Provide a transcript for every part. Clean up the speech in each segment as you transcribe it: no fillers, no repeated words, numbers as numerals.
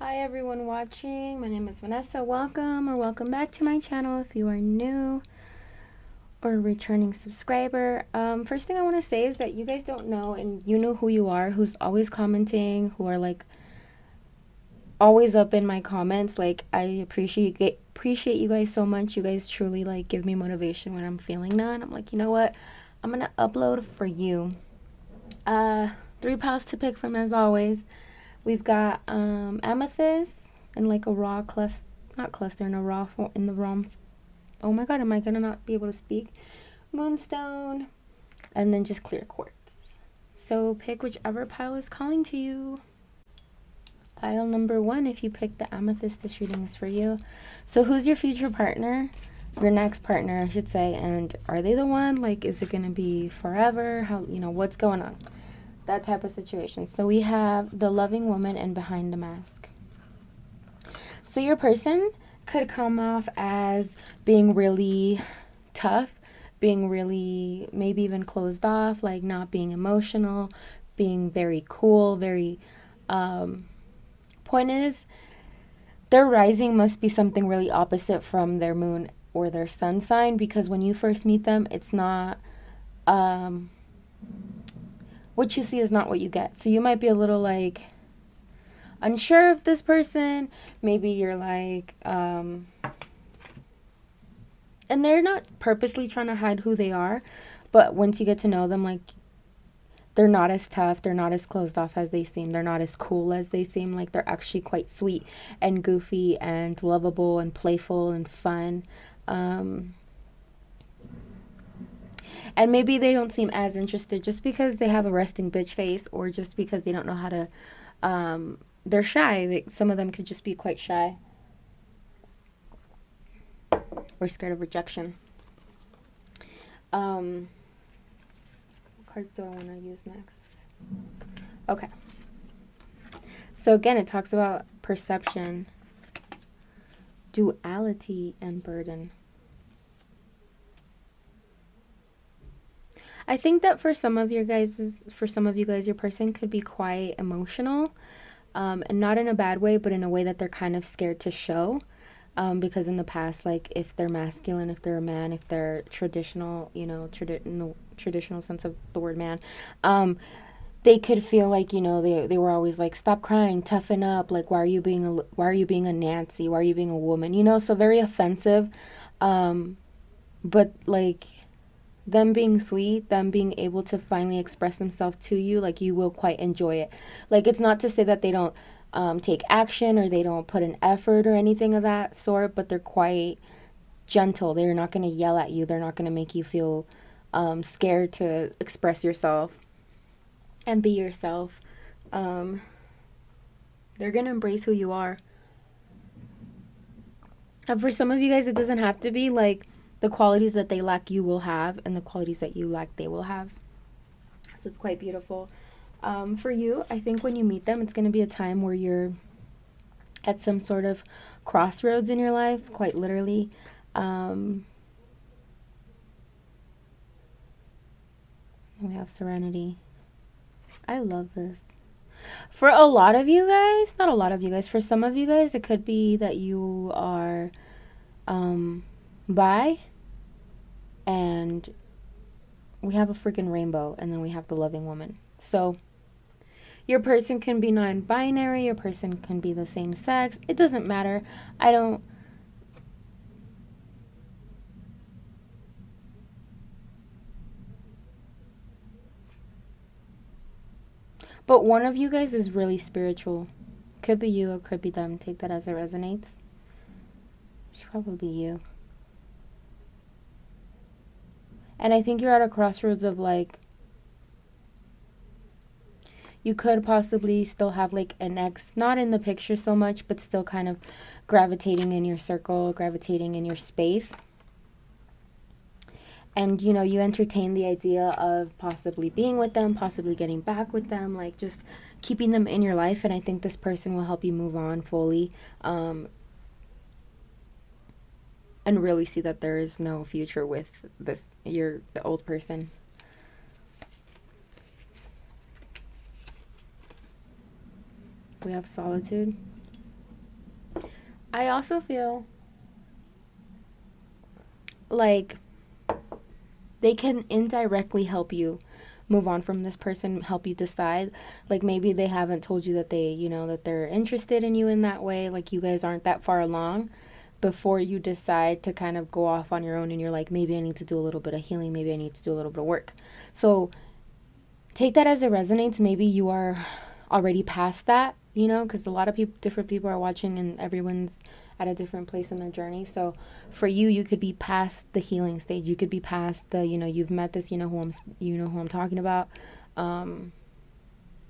Hi everyone watching, my name is Vanessa. Welcome or welcome back to my channel if you are new or a returning subscriber. First thing I want to say is that you guys don't know, and you know who you are, who's always commenting, who are like always up in my comments. Like, I appreciate you guys so much. You guys truly like give me motivation when I'm feeling down. I'm like, you know what, I'm gonna upload for you. 3 piles to pick from, as always. We've got amethyst and like a raw cluster, not cluster, in a raw in the raw. Oh my god, am I gonna not be able to speak? Moonstone, and then just clear quartz. So pick whichever pile is calling to you. Pile number 1, if you pick the amethyst, this reading is for you. So who's your future partner? Your next partner, I should say. And are they the one? Like, is it gonna be forever? How, what's going on? That type of situation. So we have the loving woman and behind the mask. So your person could come off as being really tough, being really maybe even closed off, like not being emotional, being very cool, very point is, their rising must be something really opposite from their moon or their sun sign, because when you first meet them, it's not what you see is not what you get. So you might be a little like unsure of this person. Maybe you're like, and they're not purposely trying to hide who they are, but once you get to know them, like, they're not as tough, they're not as closed off as they seem, they're not as cool as they seem. Like, they're actually quite sweet and goofy and lovable and playful and fun. And maybe they don't seem as interested just because they have a resting bitch face, or just because they don't know how to, they're shy. Some of them could just be quite shy or scared of rejection. What cards do I want to use next? Okay. So again, it talks about perception, duality, and burden. I think that for some of you guys, your person could be quite emotional, and not in a bad way, but in a way that they're kind of scared to show. Because in the past, like, if they're masculine, if they're a man, if they're traditional, in the traditional sense of the word man, they could feel like, they were always like, stop crying, toughen up, like, why are you being a Nancy, why are you being a woman, so very offensive. But like, them being sweet, them being able to finally express themselves to you, like, you will quite enjoy it. Like, it's not to say that they don't take action or they don't put an effort or anything of that sort, but they're quite gentle. They're not going to yell at you. They're not going to make you feel scared to express yourself and be yourself. They're going to embrace who you are. And for some of you guys, it doesn't have to be like the qualities that they lack you will have, and the qualities that you lack they will have. So it's quite beautiful. For you, I think when you meet them, it's going to be a time where you're at some sort of crossroads in your life, quite literally. We have serenity. I love this. For a lot of you guys, not a lot of you guys, for some of you guys, it could be that you are bi, and we have a freaking rainbow, and then we have the loving woman. So your person can be non-binary, your person can be the same sex. It doesn't matter. But one of you guys is really spiritual. Could be you or could be them. Take that as it resonates. Should probably be you. And I think you're at a crossroads of, like, you could possibly still have like an ex, not in the picture so much, but still kind of gravitating in your circle, gravitating in your space. And, you entertain the idea of possibly being with them, possibly getting back with them, like, just keeping them in your life. And I think this person will help you move on fully, and really see that there is no future with the old person. We have solitude. I also feel like they can indirectly help you move on from this person, help you decide. Like maybe they haven't told you that that they're interested in you in that way, like you guys aren't that far along before you decide to kind of go off on your own and you're like, maybe I need to do a little bit of healing, maybe I need to do a little bit of work. So take that as it resonates. Maybe you are already past that, because a lot of people, different people are watching and everyone's at a different place in their journey. So for you, you could be past the healing stage. You could be past the, you've met this, who I'm talking about. Um,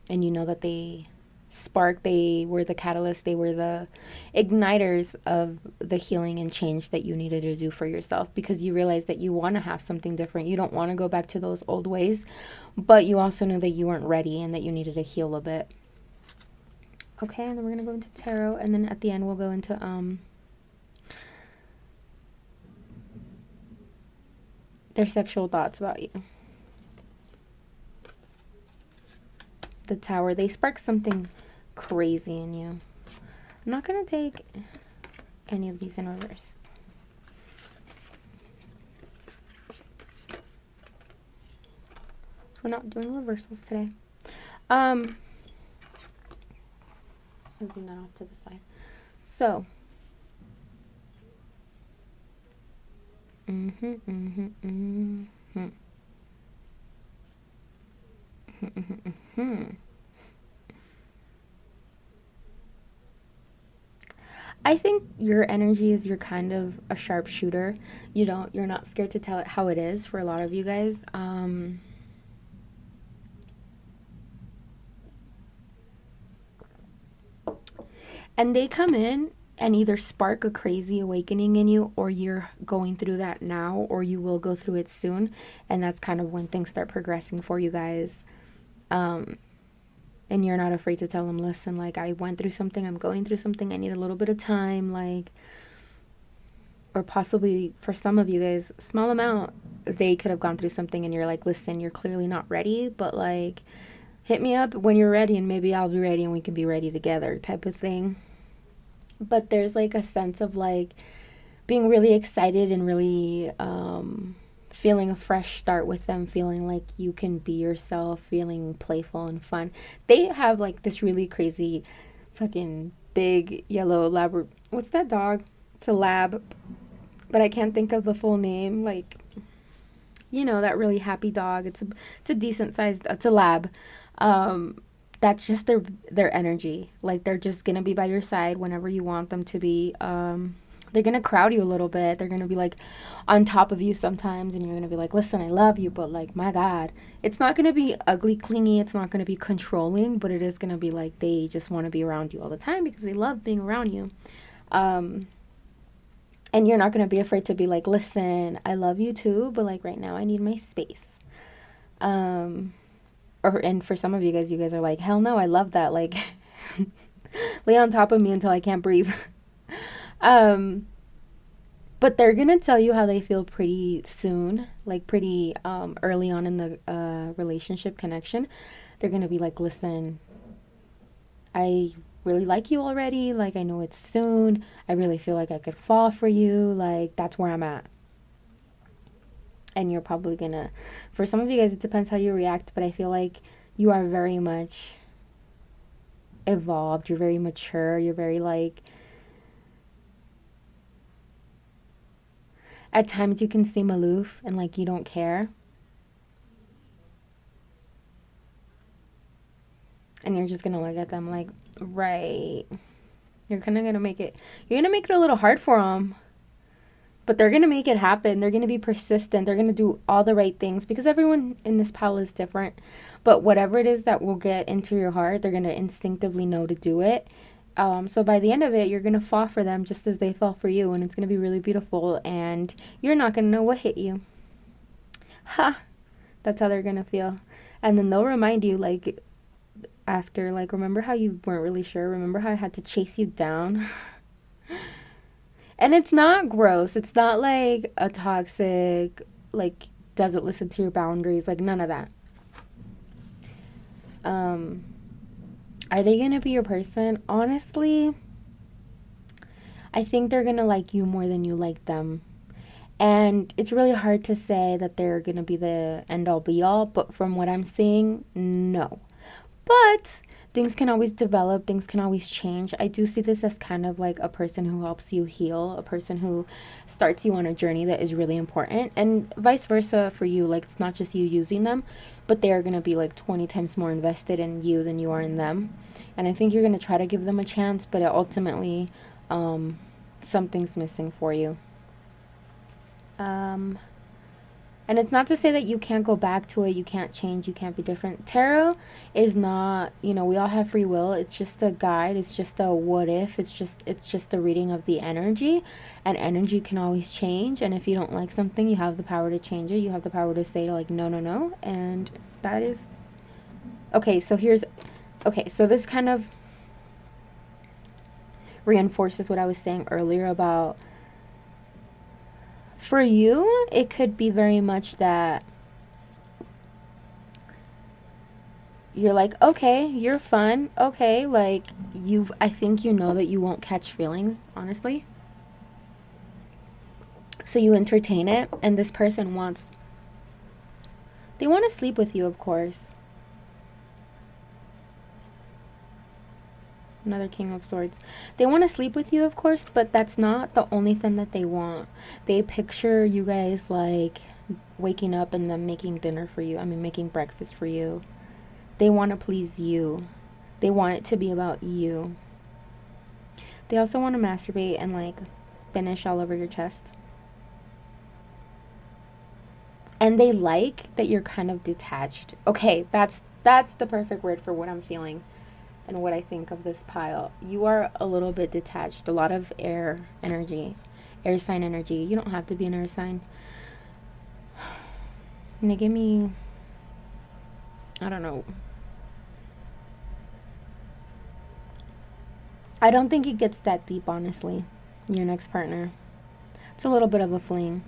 and you know that they were the catalyst, they were the igniters of the healing and change that you needed to do for yourself, because you realize that you want to have something different. You don't want to go back to those old ways, but you also knew that you weren't ready and that you needed to heal a bit. Okay, and then we're going to go into tarot, and then at the end we'll go into their sexual thoughts about you. The Tower, they spark something crazy in you. I'm not going to take any of these in reverse. We're not doing reversals today. Moving that off to the side. So, I think your energy is you're kind of a sharpshooter. You're not scared to tell it how it is for a lot of you guys. And they come in and either spark a crazy awakening in you, or you're going through that now, or you will go through it soon. And that's kind of when things start progressing for you guys. And you're not afraid to tell them, listen, like, I went through something, I'm going through something, I need a little bit of time, like, or possibly for some of you guys, small amount, they could have gone through something and you're like, listen, you're clearly not ready, but like, hit me up when you're ready and maybe I'll be ready and we can be ready together type of thing. But there's like a sense of like being really excited and really feeling a fresh start with them, feeling like you can be yourself, feeling playful and fun. They have like this really crazy fucking big yellow lab. What's that dog? It's a lab, but I can't think of the full name. Like, that really happy dog. It's a decent sized. It's a lab. That's just their energy. Like they're just gonna be by your side whenever you want them to be. They're gonna crowd you a little bit. They're gonna be like on top of you sometimes, and you're gonna be like, listen, I love you, but like, my God, it's not gonna be ugly, clingy. It's not gonna be controlling, but it is gonna be like they just want to be around you all the time because they love being around you. And you're not gonna be afraid to be like, listen, I love you too, but like right now I need my space. And for some of you guys are like, hell no, I love that. Like, lay on top of me until I can't breathe. But they're gonna tell you how they feel pretty soon, like pretty early on in the relationship connection. They're gonna be like, listen, I really like you already. Like, I know it's soon. I really feel like I could fall for you. Like, that's where I'm at. And you're probably gonna, for some of you guys, it depends how you react, but I feel like you are very much evolved. You're very mature. You're very like, at times you can seem aloof and like you don't care. And you're just gonna look at them like, right. You're kind of gonna make it, you're gonna make it a little hard for them. But they're going to make it happen. They're going to be persistent. They're going to do all the right things because everyone in this pile is different. But whatever it is that will get into your heart, they're going to instinctively know to do it. So by the end of it, you're going to fall for them just as they fell for you. And it's going to be really beautiful. And you're not going to know what hit you. Ha! That's how they're going to feel. And then they'll remind you, like, after, like, remember how you weren't really sure? Remember how I had to chase you down? And it's not gross. It's not like a toxic, like, doesn't listen to your boundaries. Like, none of that. Are they going to be your person? Honestly, I think they're gonna like you more than you like them. And it's really hard to say that they're gonna be the end all be all, but from what I'm seeing, no. But things can always develop, things can always change. I do see this as kind of like a person who helps you heal, a person who starts you on a journey that is really important, and vice versa for you. Like, it's not just you using them, but they're going to be like 20 times more invested in you than you are in them. And I think you're going to try to give them a chance, but ultimately, something's missing for you. Um, And it's not to say that you can't go back to it, you can't change, you can't be different. Tarot is not, we all have free will. It's just a guide, it's just a what if, it's just a reading of the energy, and energy can always change. And if you don't like something, you have the power to change it. You have the power to say like no, no, no, and that is okay. So this kind of reinforces what I was saying earlier about, for you, it could be very much that you're like, okay, you're fun. Okay, like I think you know that you won't catch feelings, honestly. So you entertain it, and this person they want to sleep with you, of course. Another King of Swords. They want to sleep with you, of course, but that's not the only thing that they want. They picture you guys like waking up and them making dinner for you. I mean, making breakfast for you. They want to please you. They want it to be about you. They also want to masturbate and like finish all over your chest. And they like that you're kind of detached. Okay, that's the perfect word for what I'm feeling and what I think of this pile. You are a little bit detached. A lot of air energy, air sign energy. You don't have to be an air sign. And they give me, I don't know. I don't think it gets that deep, honestly. Your next partner. It's a little bit of a fling.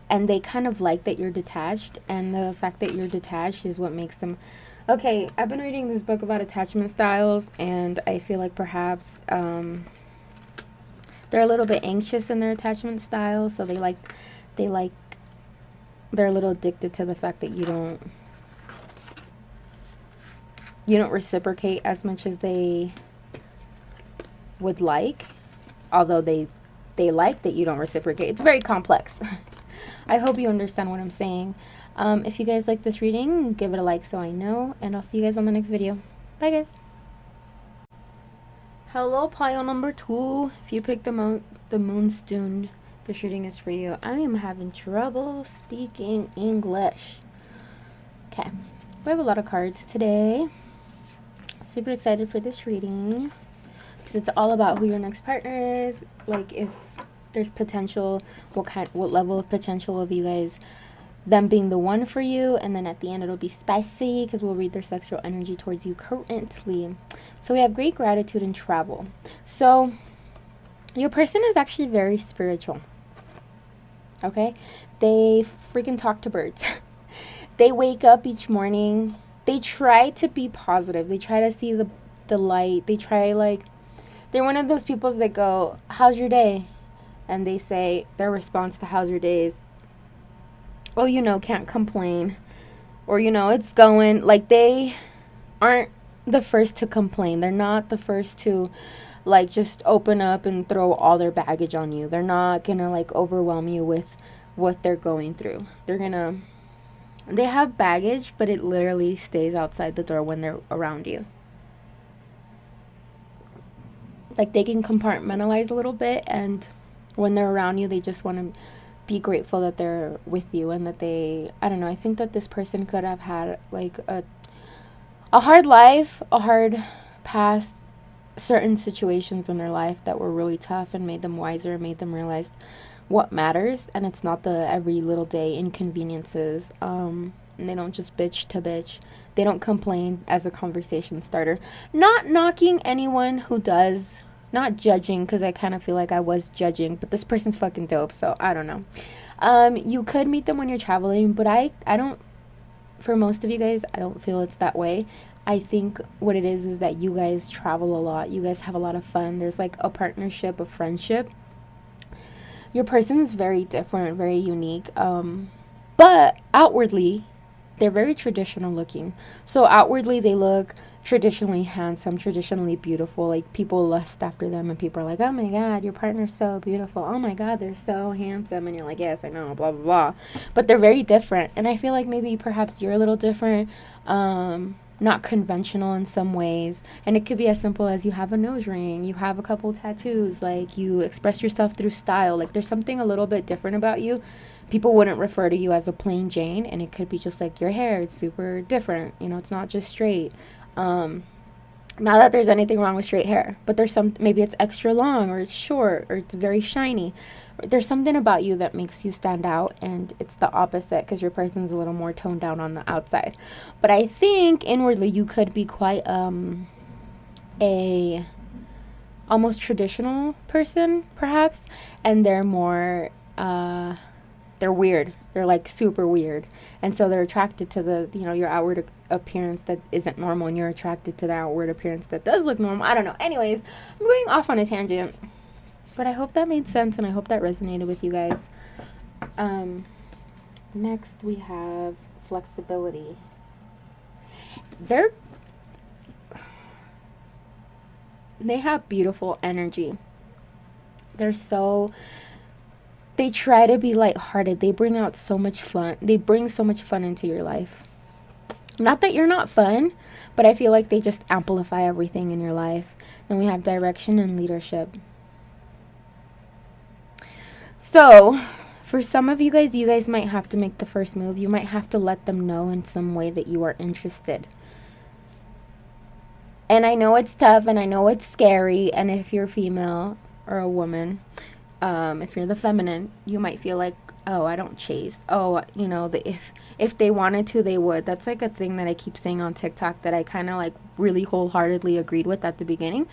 And they kind of like that you're detached, and the fact that you're detached is what makes them. Okay, I've been reading this book about attachment styles, and I feel like perhaps they're a little bit anxious in their attachment style, so they're a little addicted to the fact that you don't reciprocate as much as they would like, although they like that you don't reciprocate. It's very complex. I hope you understand what I'm saying. If you guys like this reading, give it a like so I know, and I'll see you guys on the next video. Bye, guys. Hello, pile number 2. If you picked the Moonstone, this reading is for you. I am having trouble speaking English. Okay, we have a lot of cards today. Super excited for this reading because it's all about who your next partner is. Like, if there's potential, what level of potential of you guys, them being the one for you, and then at the end it'll be spicy because we'll read their sexual energy towards you currently. So we have great gratitude and travel. So your person is actually very spiritual. Okay, they freaking talk to birds. They wake up each morning. They try to be positive. They try to see the light. They try, like, they're one of those people that go, "How's your day?" And they say, their response to "how's your day" is, "Oh, can't complain." Or, "It's going." Like, they aren't the first to complain. They're not the first to, like, just open up and throw all their baggage on you. They're not gonna, like, overwhelm you with what they're going through. They have baggage, but it literally stays outside the door when they're around you. Like, they can compartmentalize a little bit, and when they're around you, they just want to be grateful that they're with you, and that I don't know, I think that this person could have had, like, a hard life, a hard past, certain situations in their life that were really tough and made them wiser, made them realize what matters, and it's not the every little day inconveniences. And they don't just bitch to bitch. They don't complain as a conversation starter. Not knocking anyone who does, not judging, because I kind of feel like I was judging, but this person's fucking dope, so I don't know. You could meet them when you're traveling, but I don't, for most of you guys, I don't feel it's that way. I think what it is that you guys travel a lot. You guys have a lot of fun. There's like a partnership, a friendship. Your person is very different, very unique. But outwardly, they're very traditional looking. So outwardly, they look traditionally handsome, traditionally beautiful. Like people lust after them, and people are like, "Oh my God, your partner's so beautiful. Oh my God, they're so handsome." And you're like, "Yes, I know." Blah blah blah. But they're very different, and I feel like maybe perhaps you're a little different. Not conventional in some ways, and it could be as simple as you have a nose ring, you have a couple tattoos, like you express yourself through style. Like there's something a little bit different about you. People wouldn't refer to you as a plain Jane, and it could be just like your hair, it's super different, it's not just straight. Not that there's anything wrong with straight hair, but there's some, maybe it's extra long or it's short or it's very shiny. There's something about you that makes you stand out, and it's the opposite because your person's a little more toned down on the outside. But I think inwardly you could be quite a almost traditional person perhaps, and they're more they're weird. They're like super weird. And so they're attracted to the, your outward appearance that isn't normal, and you're attracted to the outward appearance that does look normal. I don't know. Anyways, I'm going off on a tangent. But I hope that made sense, and I hope that resonated with you guys. Next we have flexibility. They have beautiful energy. They try to be lighthearted. They bring out so much fun. They bring so much fun into your life. Not that you're not fun, but I feel like they just amplify everything in your life. Then we have direction and leadership. So, for some of you guys might have to make the first move. You might have to let them know in some way that you are interested. And I know it's tough, and I know it's scary, and if you're female or a woman, if you're the feminine, you might feel like, oh, I don't chase. Oh, if they wanted to, they would. That's like a thing that I keep saying on TikTok that I kind of like really wholeheartedly agreed with at the beginning.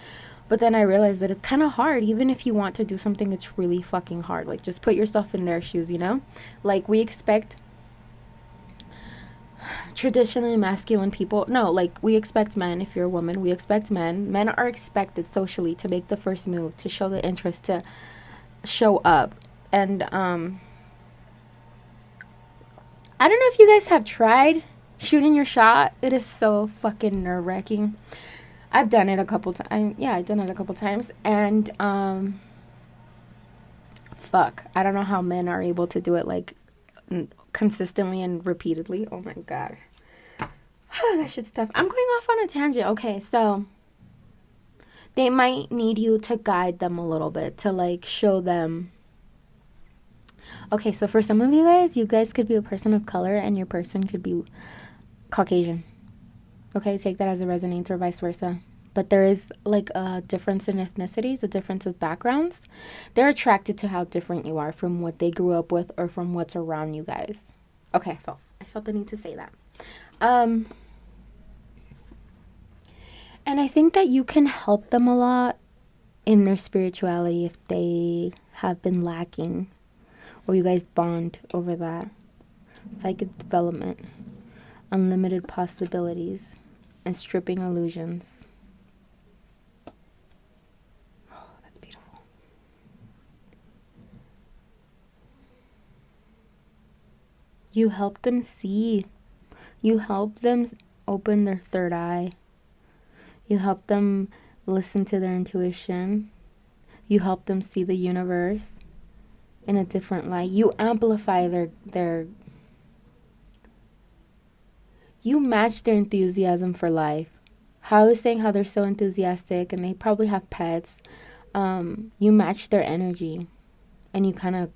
But then I realized that it's kind of hard. Even if you want to do something, it's really fucking hard. Like, just put yourself in their shoes, Like, we expect traditionally masculine people. No, like, we expect men, if you're a woman, we expect men. Men are expected socially to make the first move, to show the interest, to show up. And I don't know if you guys have tried shooting your shot. It is so fucking nerve-wracking. I've done it a couple times. Yeah, I've done it a couple times. And fuck, I don't know how men are able to do it like consistently and repeatedly. Oh my God. That shit's tough. I'm going off on a tangent. Okay, so they might need you to guide them a little bit, to like show them. Okay, so for some of you guys could be a person of color and your person could be Caucasian. Okay, take that as it resonates, or vice versa. But there is like a difference in ethnicities, a difference of backgrounds. They're attracted to how different you are from what they grew up with or from what's around you guys. Okay, I felt the need to say that. And I think that you can help them a lot in their spirituality if they have been lacking, or you guys bond over that. Psychic development, unlimited possibilities, and stripping illusions. Oh, that's beautiful. You help them see. You help them open their third eye. You help them listen to their intuition. You help them see the universe in a different light. You amplify you match their enthusiasm for life. How I was saying how they're so enthusiastic and they probably have pets. You match their energy, and you kind of,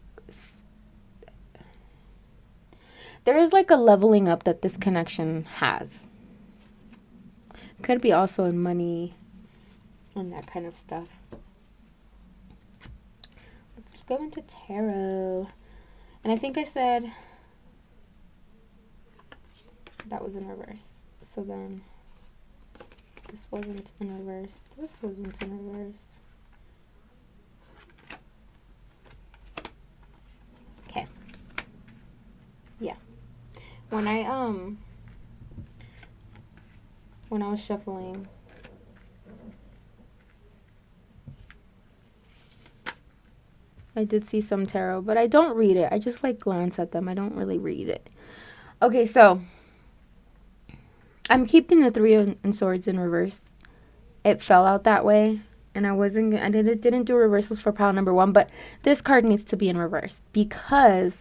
there is like a leveling up that this connection has. Could be also in money and that kind of stuff. Let's go into tarot. And I think I said that was in reverse. So then this wasn't in reverse. This wasn't in reverse. Okay. Yeah. When I when I was shuffling. I did see some tarot, but I don't read it. I just like glance at them. I don't really read it. Okay, so I'm keeping the Three of Swords in reverse. It fell out that way, and I didn't do reversals for pile number 1, but this card needs to be in reverse because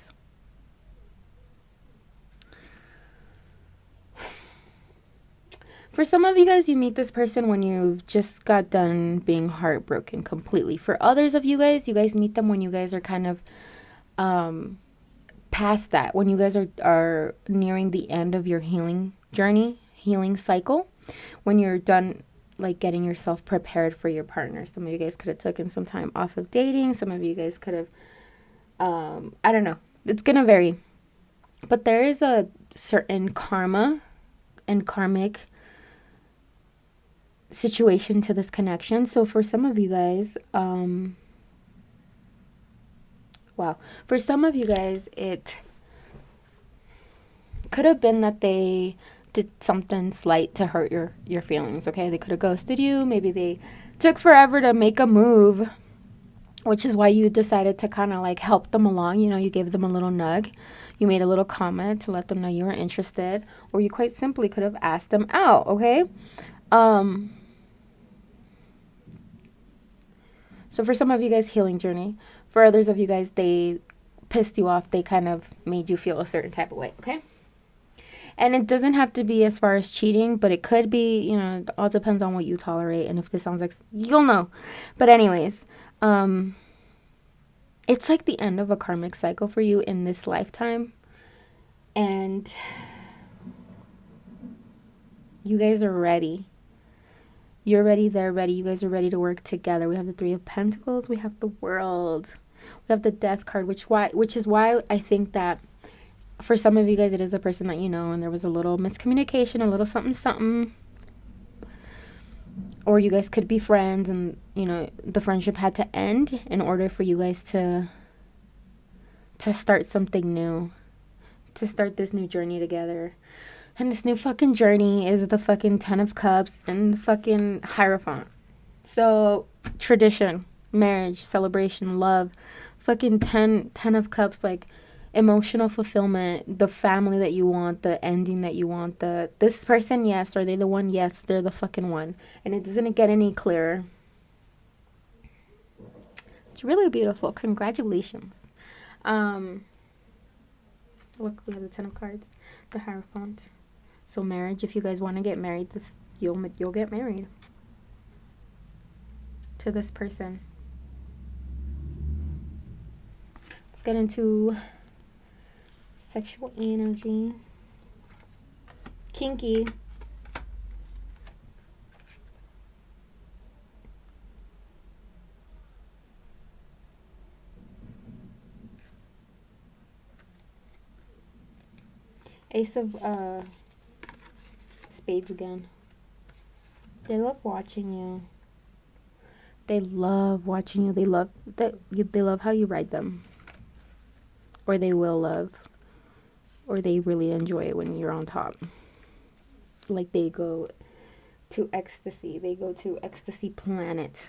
for some of you guys, you meet this person when you've just got done being heartbroken completely. For others of you guys meet them when you guys are kind of past that, when you guys are nearing the end of your healing journey, healing cycle, when you're done like getting yourself prepared for your partner. Some of you guys could have taken some time off of dating. Some of you guys could have, I don't know. It's going to vary. But there is a certain karma and karmic situation to this connection. So for some of you guys, for some of you guys, it could have been that they did something slight to hurt your feelings, okay? They could have ghosted you. Maybe they took forever to make a move, which is why you decided to kind of like help them along. You know, you gave them a little nug. You made a little comment to let them know you were interested, or you quite simply could have asked them out, okay? So for some of you guys, healing journey. For others of you guys, they pissed you off. They kind of made you feel a certain type of way, okay? And it doesn't have to be as far as cheating, but it could be, you know, it all depends on what you tolerate. And if this sounds like, you'll know. But anyways, it's like the end of a karmic cycle for you in this lifetime. And you guys are ready. You're ready, they're ready. You guys are ready to work together. We have the Three of Pentacles. We have the World. We have the Death card, which is why I think that for some of you guys, it is a person that you know, and there was a little miscommunication, a little something. Or you guys could be friends, and, you know, the friendship had to end in order for you guys to start something new, to start this new journey together. And this new fucking journey is the fucking 10 of Cups and the fucking Hierophant. So, tradition, marriage, celebration, love, fucking 10 of Cups, like emotional fulfillment, the family that you want, the ending that you want, this person, yes, are they the one? Yes, they're the fucking one. And it doesn't get any clearer. It's really beautiful. Congratulations. Look, we have the 10 of Cards, the Hierophant. So marriage, if you guys want to get married, you'll get married to this person. Let's get into sexual energy. Kinky. Ace of Spades again. They love watching you. They love watching you. They love how you ride them. Or they will love. Or they really enjoy it when you're on top. Like they go to ecstasy. They go to ecstasy planet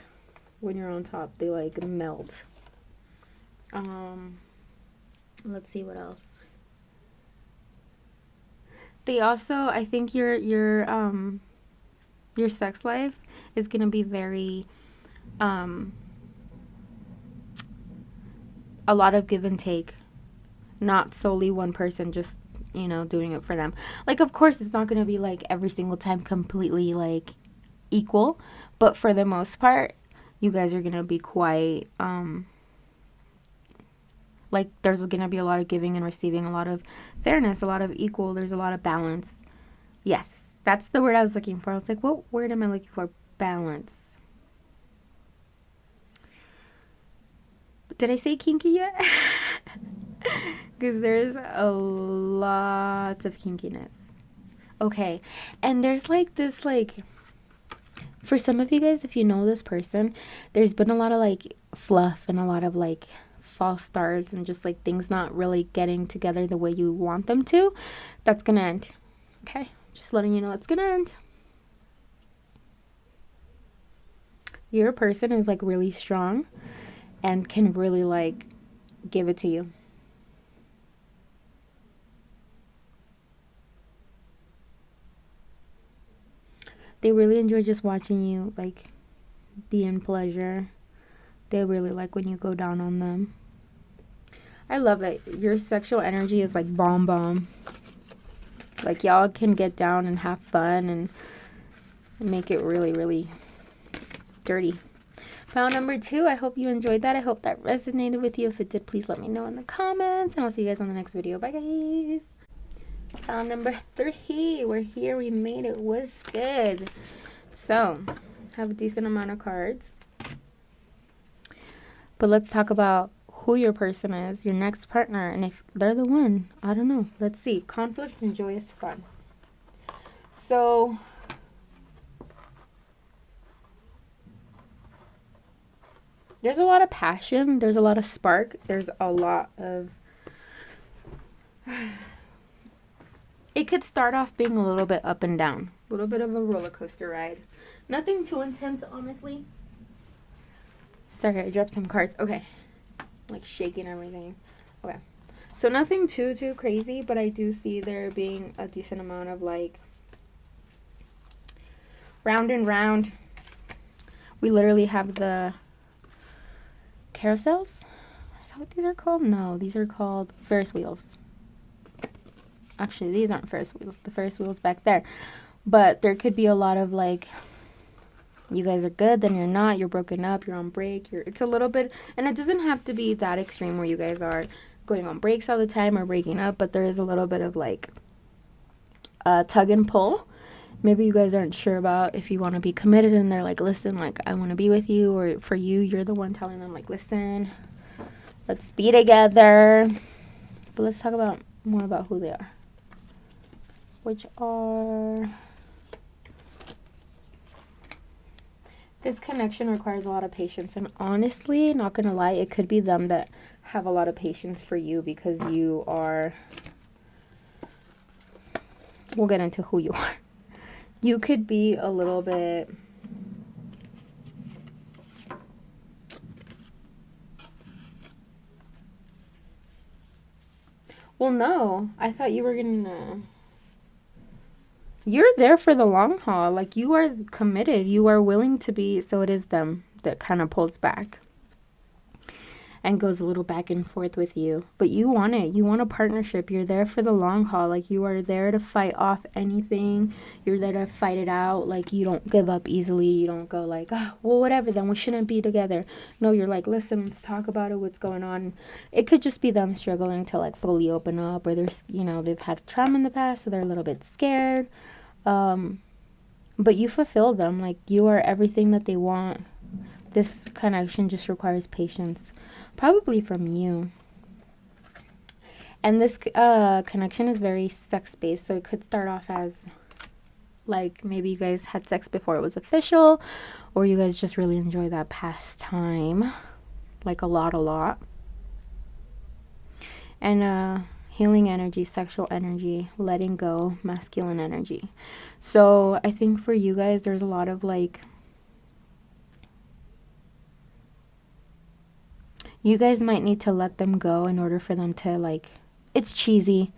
when you're on top. They like melt. Let's see what else. They also, I think your sex life is gonna be very a lot of give and take. Not solely one person just, you know, doing it for them. Like, of course, it's not going to be, like, every single time completely, like, equal. But for the most part, you guys are going to be quite, like, there's going to be a lot of giving and receiving, a lot of fairness, a lot of equal. There's a lot of balance. Yes, that's the word I was looking for. I was like, what word am I looking for? Balance. Did I say kinky yet? Because there's a lot of kinkiness. Okay. And there's like this, like, for some of you guys, if you know this person, there's been a lot of like fluff and a lot of like false starts and just like things not really getting together the way you want them to. That's gonna end. Okay. Just letting you know it's gonna end. Your person is like really strong and can really like give it to you. They really enjoy just watching you like be in pleasure. They really like when you go down on them. I love it. Your sexual energy is like bomb bomb. Like y'all can get down and have fun and make it really, really dirty. File number 2, I hope you enjoyed that. I hope that resonated with you. If it did, please let me know in the comments. And I'll see you guys on the next video. Bye, guys. File number 3, we're here. We made it. Was good. So, have a decent amount of cards. But let's talk about who your person is, your next partner, and if they're the one. I don't know. Let's see. Conflict and joyous fun. So, there's a lot of passion. There's a lot of spark. There's a lot of... It could start off being a little bit up and down. A little bit of a roller coaster ride. Nothing too intense, honestly. Sorry, I dropped some cards. Okay. Like shaking everything. Okay. So nothing too crazy, but I do see there being a decent amount of like round and round. We literally have the carousels. Is that what these are called? No, these are called Ferris wheels. Actually, these aren't Ferris wheels. The Ferris wheel's back there. But there could be a lot of like, you guys are good, then you're not, you're broken up, you're on break, it's a little bit, and it doesn't have to be that extreme where you guys are going on breaks all the time or breaking up, but there is a little bit of like tug and pull. Maybe you guys aren't sure about if you want to be committed, and they're like, listen, like, I want to be with you, or for you, you're the one telling them, like, listen, let's be together. But let's talk about more about who they are, which are... This connection requires a lot of patience, and honestly, not gonna lie, it could be them that have a lot of patience for you because you are... We'll get into who you are. You could be a little bit... Well, no, I thought you were gonna... You're there for the long haul. Like, you are committed. You are willing to be. So it is them that kind of pulls back and goes a little back and forth with you. But you want it. You want a partnership. You're there for the long haul. Like, you are there to fight off anything. You're there to fight it out. Like, you don't give up easily. You don't go like, oh, well, whatever, then we shouldn't be together. No, you're like, listen, let's talk about it. What's going on? It could just be them struggling to, like, fully open up. Or there's, you know, they've had trauma in the past, so they're a little bit scared. But you fulfill them. Like, you are everything that they want. This connection just requires patience, probably from you. And this connection is very sex-based, so it could start off as like maybe you guys had sex before it was official, or you guys just really enjoy that pastime, like a lot. And healing energy, sexual energy, letting go, masculine energy. So I think for you guys, there's a lot of like, you guys might need to let them go in order for them to like, it's cheesy,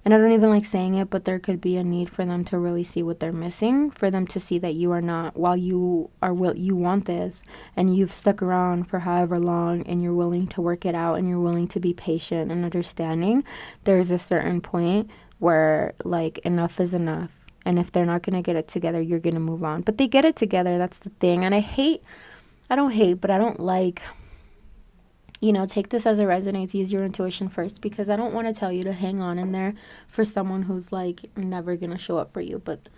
and I don't even like saying it, but there could be a need for them to really see what they're missing, for them to see that you are not, while you are, you want this, and you've stuck around for however long, and you're willing to work it out, and you're willing to be patient and understanding, there's a certain point where like enough is enough. And if they're not going to get it together, you're going to move on. But they get it together, that's the thing. And I don't like, you know, take this as it resonates, use your intuition first, because I don't want to tell you to hang on in there for someone who's like never gonna show up for you. But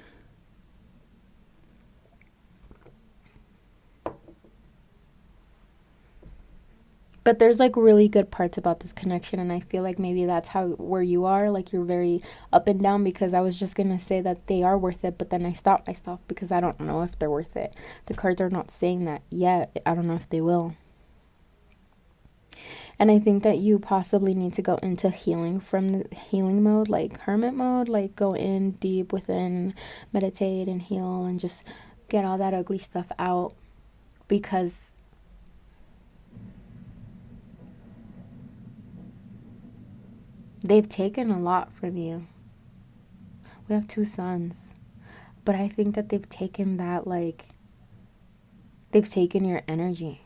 there's like really good parts about this connection, and I feel like maybe that's how, where you are, like you're very up and down, because I was just gonna say that they are worth it, but then I stopped myself because I don't know if they're worth it. The cards are not saying that yet. I don't know if they will. And I think that you possibly need to go into healing, from the healing mode, like hermit mode, like go in deep within, meditate and heal and just get all that ugly stuff out. because they've taken a lot from you. We have 2 sons. But I think that they've taken that, like, they've taken your energy.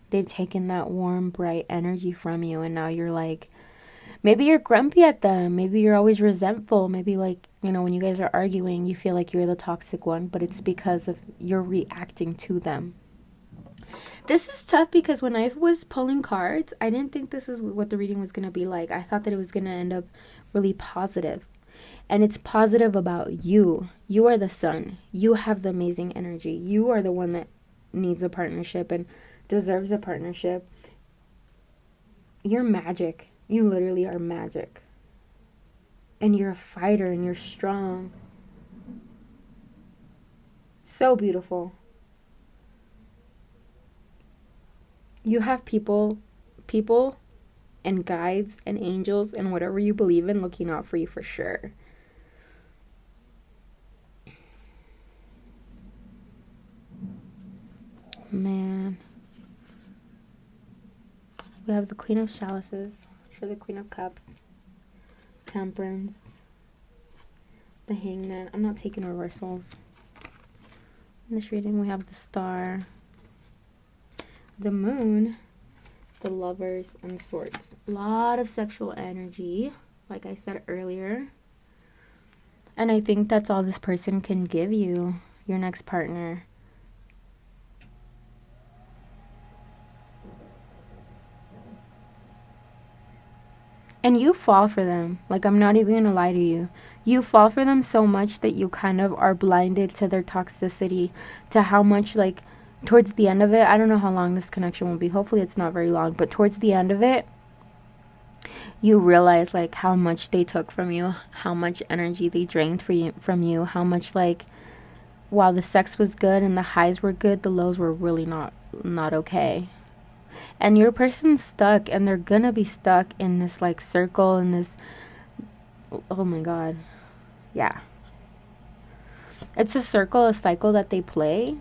They've taken that warm, bright energy from you. And now you're like, maybe you're grumpy at them. Maybe you're always resentful. Maybe, like, you know, when you guys are arguing, you feel like you're the toxic one. But it's because of you're reacting to them. This is tough because when I was pulling cards, I didn't think this is what the reading was going to be like. I thought that it was going to end up really positive. And it's positive about you. You are the sun. You have the amazing energy. You are the one that needs a partnership and deserves a partnership. You're magic. You literally are magic. And you're a fighter and you're strong. So beautiful. You have people and guides and angels and whatever you believe in looking out for you for sure. Man. We have the Queen of Chalices for the Queen of Cups. Temperance. The Hangman. I'm not taking reversals. In this reading we have the Star. The Moon. The Lovers and Swords. A lot of sexual energy, like I said earlier. And I think that's all this person can give you, your next partner. And you fall for them. Like, I'm not even gonna lie to you. You fall for them so much that you kind of are blinded to their toxicity, to how much, like, towards the end of it, I don't know how long this connection will be. Hopefully it's not very long. But towards the end of it, you realize, like, how much they took from you, how much energy they drained from you, how much, like, while the sex was good and the highs were good, the lows were really not okay. And your person's stuck, and they're gonna be stuck in this, like, circle, in this, oh my god, yeah. It's a circle, a cycle that they play,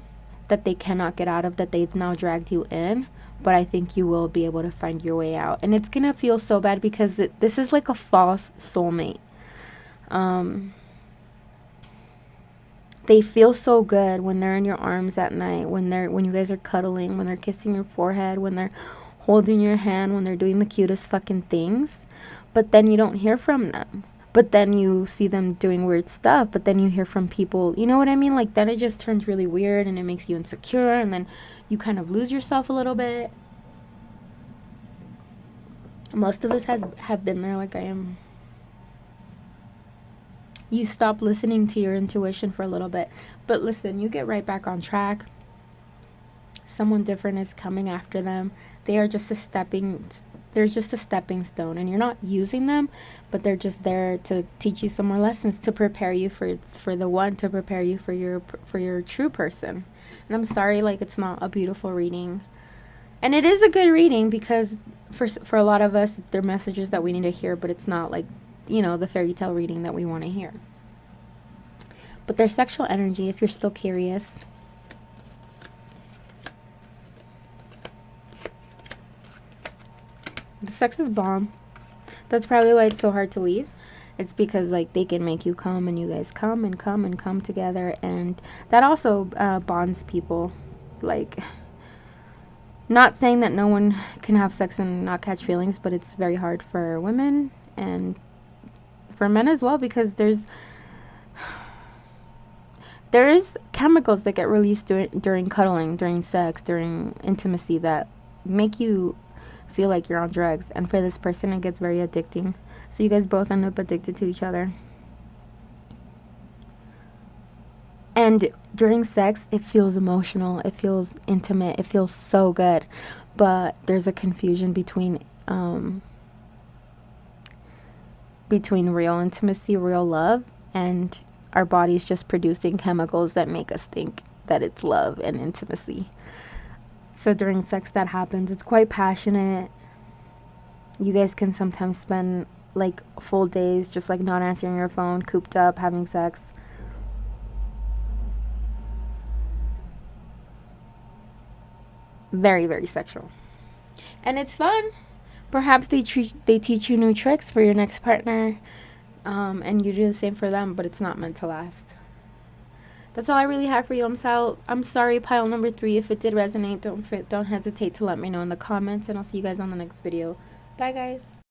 that they cannot get out of, that they've now dragged you in. But I think you will be able to find your way out. And it's gonna feel so bad because this is like a false soulmate. They feel so good when they're in your arms at night, when you guys are cuddling, when they're kissing your forehead, when they're holding your hand, when they're doing the cutest fucking things. But then you don't hear from them. But then you see them doing weird stuff, but then you hear from people, you know what I mean? Like, then it just turns really weird and it makes you insecure, and then you kind of lose yourself a little bit. Most of us have been there, like I am. You stop listening to your intuition for a little bit. But listen, you get right back on track. Someone different is coming after them. They're just a stepping stone, and you're not using them, but they're just there to teach you some more lessons, to prepare you for the one, to prepare you for your true person. And I'm sorry, like, it's not a beautiful reading. And it is a good reading because for a lot of us, they're messages that we need to hear, but it's not like, you know, the fairy tale reading that we want to hear. But there's sexual energy, if you're still curious. The sex is bomb. That's probably why it's so hard to leave. It's because, like, they can make you come, and you guys come and come and come together, and that also bonds people. Like, not saying that no one can have sex and not catch feelings, but it's very hard for women and for men as well, because there's chemicals that get released during cuddling, during sex, during intimacy that make you feel like you're on drugs. And for this person, it gets very addicting. So you guys both end up addicted to each other. And during sex, it feels emotional, it feels intimate, it feels so good. But there's a confusion between real intimacy, real love, and our body's just producing chemicals that make us think that it's love and intimacy. So during sex, that happens. It's quite passionate. You guys can sometimes spend, like, full days just, like, not answering your phone, cooped up, having sex. Very, very sexual. And it's fun. Perhaps they teach you new tricks for your next partner, and you do the same for them, but it's not meant to last. That's all I really have for you. I'm sorry, pile number 3. If it did resonate, don't hesitate to let me know in the comments, and I'll see you guys on the next video. Bye, guys.